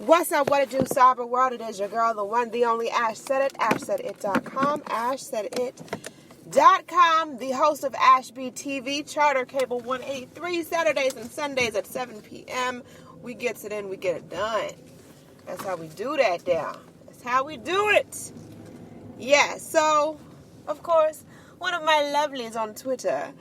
What's up, what it do, cyber world? It is your girl, the one, the only ashsaidit, ashsaidit.com, ashsaidit.com, the host of ashbtv, Charter Cable 183, Saturdays and Sundays at 7 p.m. We gets it in, we get it done. That's how we do that down. That's how we do it. Yeah, so, of course, one of my lovelies on Twitter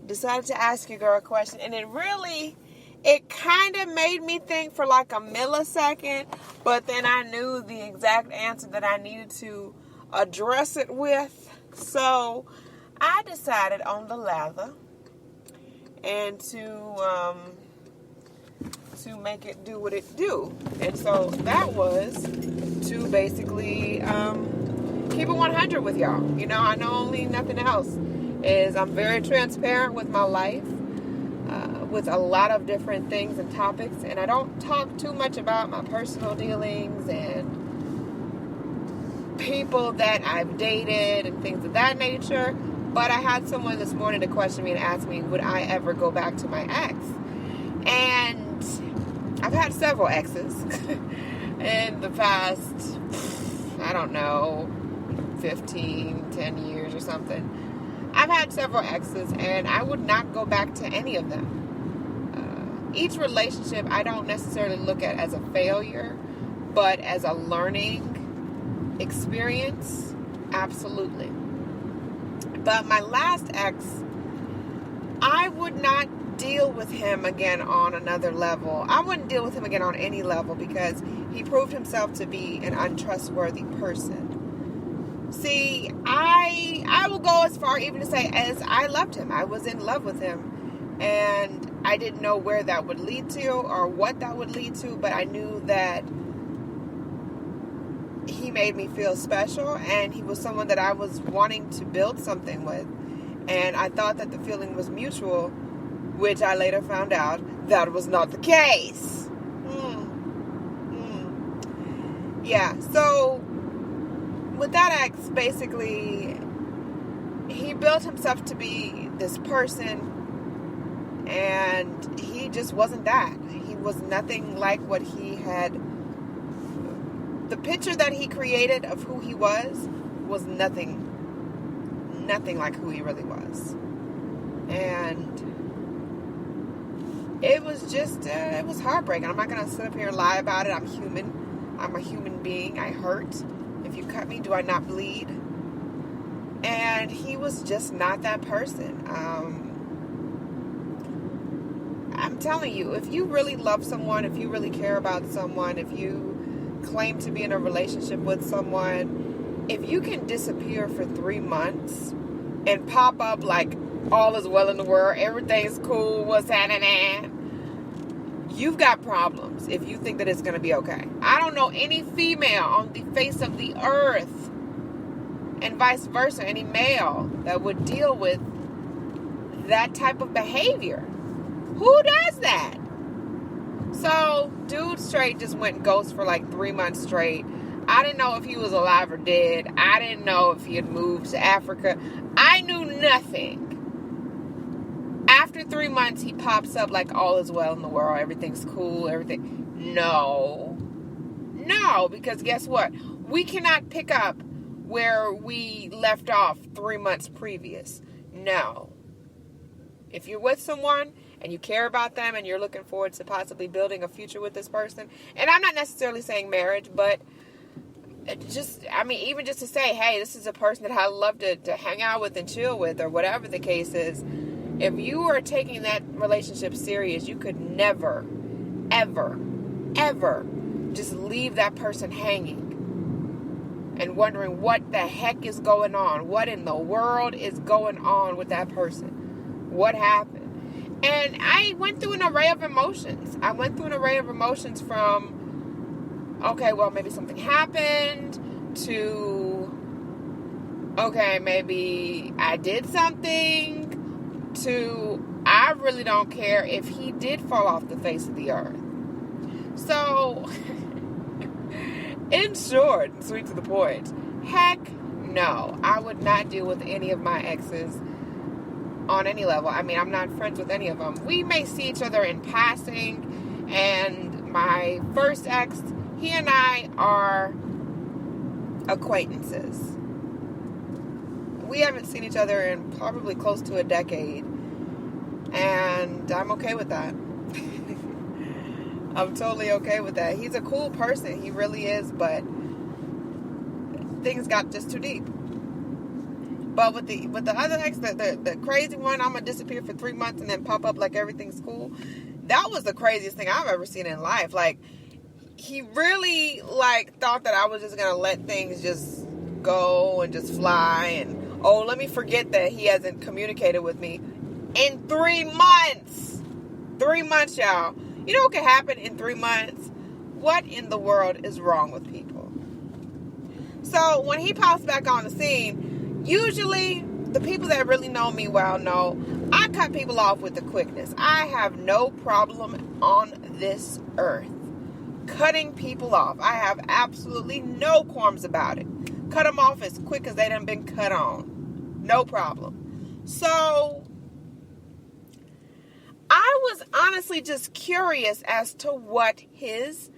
decided to ask your girl a question, and it kind of made me think for like a millisecond, but then I knew the exact answer that I needed to address it with. So I decided on the lather and to make it do what it do. And so that was to basically keep it 100 with y'all. You know, I know only nothing else is I'm very transparent with my life. With a lot of different things and topics, and I don't talk too much about my personal dealings and people that I've dated and things of that nature. But I had someone this morning to question me and ask me, would I ever go back to my ex? And I've had several exes in the past, I don't know, 10 years or something. I've had several exes, and I would not go back to any of them. Each relationship I don't necessarily look at as a failure, but as a learning experience, absolutely. But my last ex, I would not deal with him again on another level. I wouldn't deal with him again on any level because he proved himself to be an untrustworthy person. See, I will go as far even to say as I loved him. I was in love with him. And I didn't know where that would lead to or what that would lead to, but I knew that he made me feel special and he was someone that I was wanting to build something with. And I thought that the feeling was mutual, which I later found out that was not the case. Yeah, so with that ex, basically, he built himself to be this person. And he just wasn't that. He was nothing like what he had. The picture that he created of who he was nothing like who he really was. And it was just, it was heartbreaking. I'm not going to sit up here and lie about it. I'm human. I'm a human being. I hurt. If you cut me, do I not bleed? And he was just not that person. I'm telling you, if you really love someone, if you really care about someone, if you claim to be in a relationship with someone, if you can disappear for 3 months and pop up like all is well in the world, everything's cool, what's happening, you've got problems if you think that it's going to be okay. I don't know any female on the face of the earth, and vice versa, any male that would deal with that type of behavior. Who does that? So, dude straight just went ghost for like 3 months straight. I didn't know if he was alive or dead. I didn't know if he had moved to Africa. I knew nothing. After 3 months, he pops up like all is well in the world. Everything's cool, everything. No, because guess what? We cannot pick up where we left off 3 months previous. No. If you're with someone and you care about them and you're looking forward to possibly building a future with this person, and I'm not necessarily saying marriage, but even just to say, hey, this is a person that I love to hang out with and chill with, or whatever the case is, if you are taking that relationship serious, you could never, ever, ever just leave that person hanging and wondering what the heck is going on. What in the world is going on with that person? What happened? And I went through an array of emotions. From, okay, well, maybe something happened, to, okay, maybe I did something, to, I really don't care if he did fall off the face of the earth. So, in short, sweet to the point, heck no, I would not deal with any of my exes on any level. I mean, I'm not friends with any of them. We may see each other in passing, and my first ex, He and I are acquaintances. We haven't seen each other in probably close to a decade. And I'm okay with that. I'm totally okay with that. He's a cool person. He really is. But things got just too deep. But with the other ex, the crazy one, I'm going to disappear for 3 months and then pop up like everything's cool. That was the craziest thing I've ever seen in life. Like, he really, like, thought that I was just going to let things just go and just fly. And, oh, let me forget that he hasn't communicated with me in 3 months. 3 months, y'all. You know what can happen in 3 months? What in the world is wrong with people? So, when he pops back on the scene, usually, the people that really know me well know I cut people off with the quickness. I have no problem on this earth cutting people off. I have absolutely no qualms about it. Cut them off as quick as they done been cut on. No problem. So, I was honestly just curious as to what his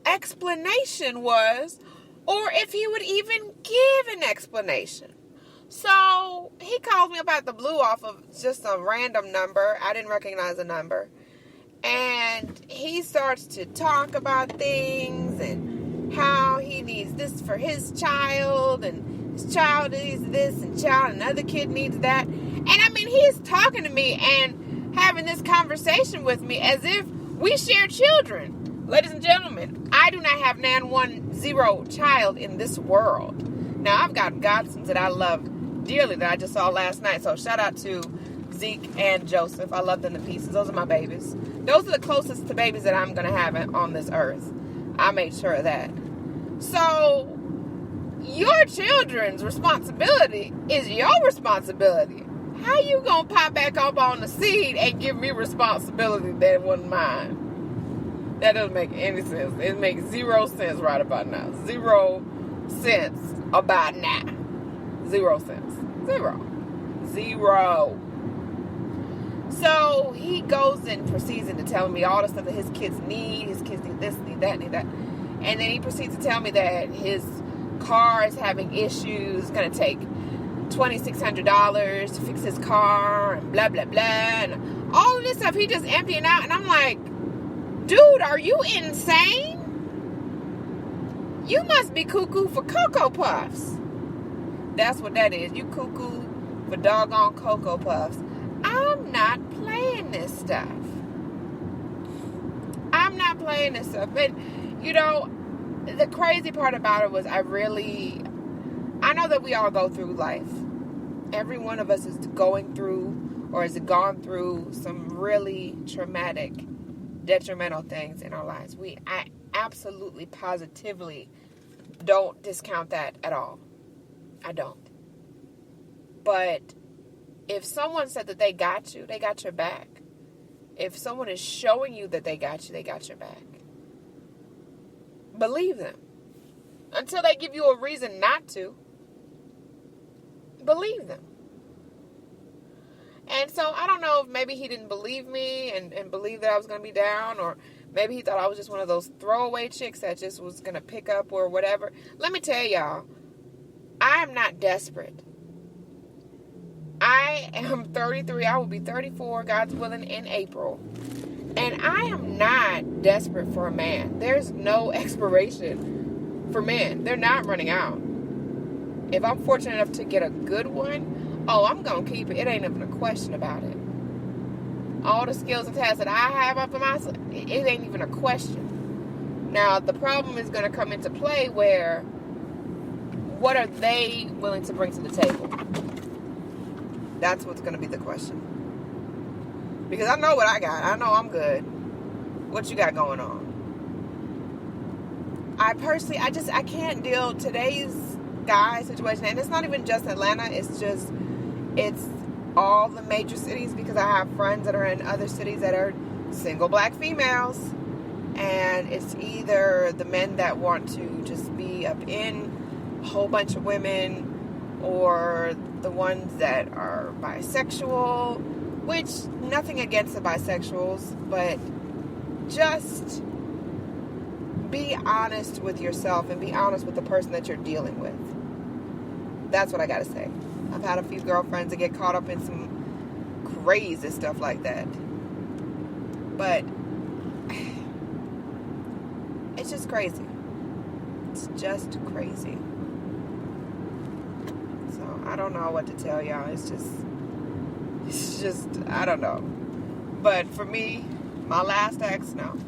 explanation was, or if he would even give an explanation. So, he called me up out the blue off of just a random number. I didn't recognize the number. And he starts to talk about things and how he needs this for his child, and his child needs this, and another kid needs that. And I mean, he's talking to me and having this conversation with me as if we share children. Ladies and gentlemen, I do not have zero child in this world. Now, I've got godsons that I love dearly that I just saw last night. So shout out to Zeke and Joseph. I love them to pieces. Those are my babies. Those are the closest to babies that I'm going to have on this earth. I made sure of that. So, your children's responsibility is your responsibility. How you going to pop back up on the scene and give me responsibility that wasn't mine? That doesn't make any sense. It makes 0 sense right about now. 0 cents about now. 0 cents. 0. So he goes and proceeds into telling me all the stuff that his kids need. His kids need this, need that, need that. And then he proceeds to tell me that his car is having issues. It's going to take $2,600 to fix his car and blah, blah, blah. And all of this stuff he just emptying out. And I'm like, dude, are you insane? You must be cuckoo for Cocoa Puffs. That's what that is. You cuckoo for doggone Cocoa Puffs. I'm not playing this stuff. But, you know, the crazy part about it was I know that we all go through life. Every one of us is going through or has gone through some really traumatic, detrimental things in our lives. I absolutely, positively don't discount that at all. I don't. But if someone said that they got you, they got your back. If someone is showing you that they got you, they got your back. Believe them. Until they give you a reason not to, believe them. And so I don't know if maybe he didn't believe me and believe that I was going to be down, or maybe he thought I was just one of those throwaway chicks that just was going to pick up or whatever. Let me tell y'all, I am not desperate. I am 33. I will be 34, God's willing, in April. And I am not desperate for a man. There's no expiration for men. They're not running out. If I'm fortunate enough to get a good one, I'm going to keep it. It ain't even a question about it. All the skills and tasks that I have up in my sleeve, it ain't even a question. Now, the problem is going to come into play where, what are they willing to bring to the table? That's what's going to be the question. Because I know what I got. I know I'm good. What you got going on? I can't deal today's guy situation. And it's not even just Atlanta. It's all the major cities, because I have friends that are in other cities that are single black females. And it's either the men that want to just be up in a whole bunch of women, or the ones that are bisexual, which, nothing against the bisexuals, but just be honest with yourself and be honest with the person that you're dealing with. That's what I gotta say. I've had a few girlfriends that get caught up in some crazy stuff like that. But it's just crazy. It's just crazy. So I don't know what to tell y'all. It's just, I don't know. But for me, my last ex, no,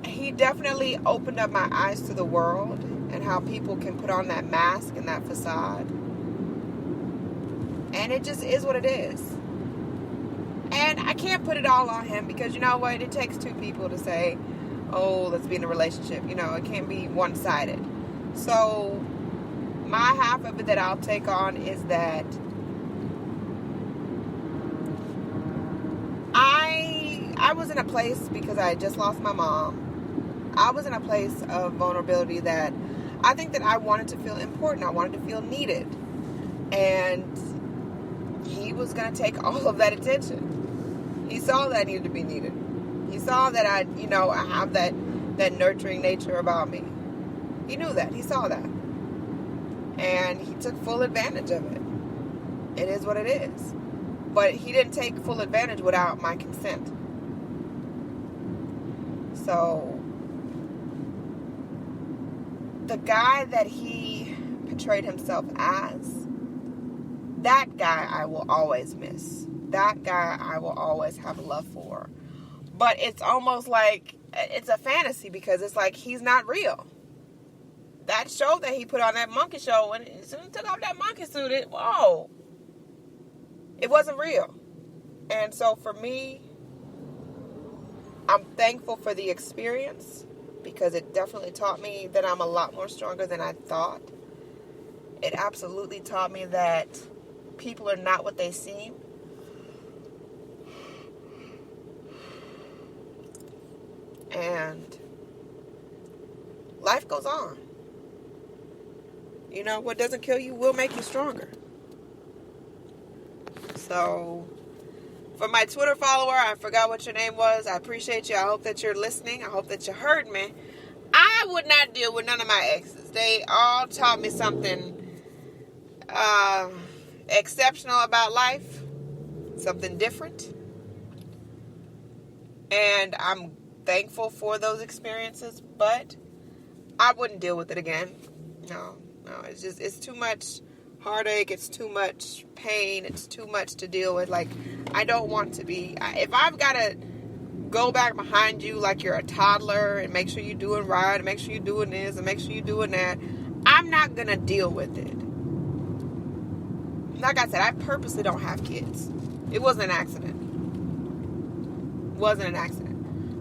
he definitely opened up my eyes to the world and how people can put on that mask and that facade. And it just is what it is. And I can't put it all on him because you know what? It takes two people to say, oh, let's be in a relationship. You know, it can't be one-sided. So my half of it that I'll take on is that I was in a place because I had just lost my mom. I was in a place of vulnerability that I think that I wanted to feel important. I wanted to feel needed. And he was going to take all of that attention. He saw that I needed to be needed. He saw that I have that nurturing nature about me. He knew that. He saw that. And he took full advantage of it. It is what it is. But he didn't take full advantage without my consent. So, the guy that he portrayed himself as, that guy I will always miss. That guy I will always have love for. But it's almost like, it's a fantasy because it's like he's not real. That show that he put on, that monkey show, when he took off that monkey suit, it wasn't real. And so for me, I'm thankful for the experience because it definitely taught me that I'm a lot more stronger than I thought. It absolutely taught me that people are not what they seem. And life goes on. You know, what doesn't kill you will make you stronger. So, for my Twitter follower, I forgot what your name was. I appreciate you. I hope that you're listening. I hope that you heard me. I would not deal with none of my exes. They all taught me something exceptional about life. Something different. And I'm thankful for those experiences. But I wouldn't deal with it again. No, it's too much heartache, it's too much pain, it's too much to deal with. Like, I don't want to be, if I've got to go back behind you like you're a toddler and make sure you're doing right and make sure you're doing this and make sure you're doing that, I'm not going to deal with it. Like I said, I purposely don't have kids. It wasn't an accident.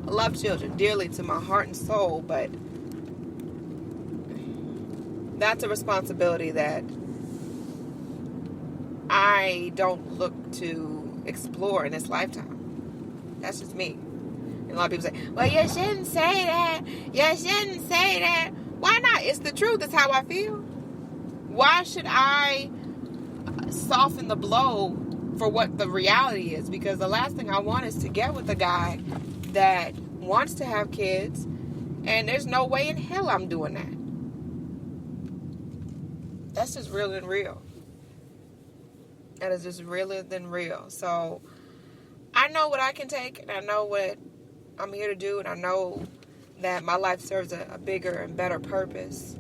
I love children dearly to my heart and soul, but that's a responsibility that I don't look to explore in this lifetime. That's just me. And a lot of people say, well, you shouldn't say that. You shouldn't say that. Why not? It's the truth. It's how I feel. Why should I soften the blow for what the reality is? Because the last thing I want is to get with a guy that wants to have kids, and there's no way in hell I'm doing that. That's just real and real. That is just realer than real. So I know what I can take, and I know what I'm here to do, and I know that my life serves a bigger and better purpose.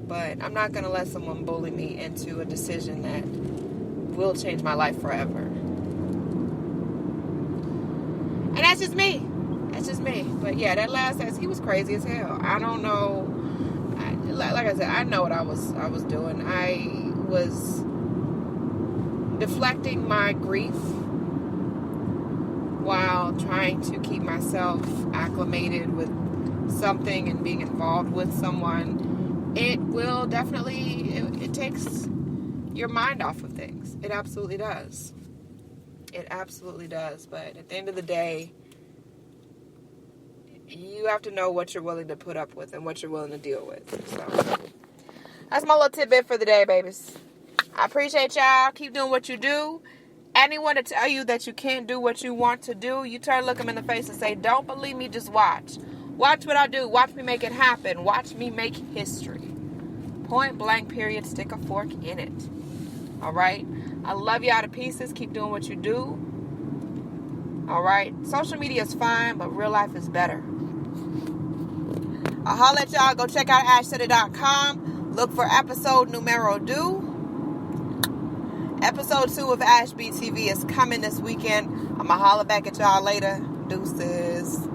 But I'm not going to let someone bully me into a decision that will change my life forever. And that's just me. That's just me. But yeah, that last ex, he was crazy as hell. I don't know. Like I said, I know what I was doing. I was deflecting my grief while trying to keep myself acclimated with something and being involved with someone. It will definitely, it takes your mind off of things. It absolutely does. It absolutely does. But at the end of the day, you have to know what you're willing to put up with and what you're willing to deal with. So that's my little tidbit for the day, babies. I appreciate y'all. Keep doing what you do. Anyone to tell you that you can't do what you want to do, you turn, look them in the face and say, don't believe me, just watch. Watch what I do. Watch me make it happen. Watch me make history. Point blank, period. Stick a fork in it. All right? I love y'all to pieces. Keep doing what you do. All right? Social media is fine, but real life is better. I'll holler at y'all. Go check out ashsaidit.com. Look for episode numero 2. Episode 2 of ashbtv is coming this weekend. I'm going to holler back at y'all later. Deuces.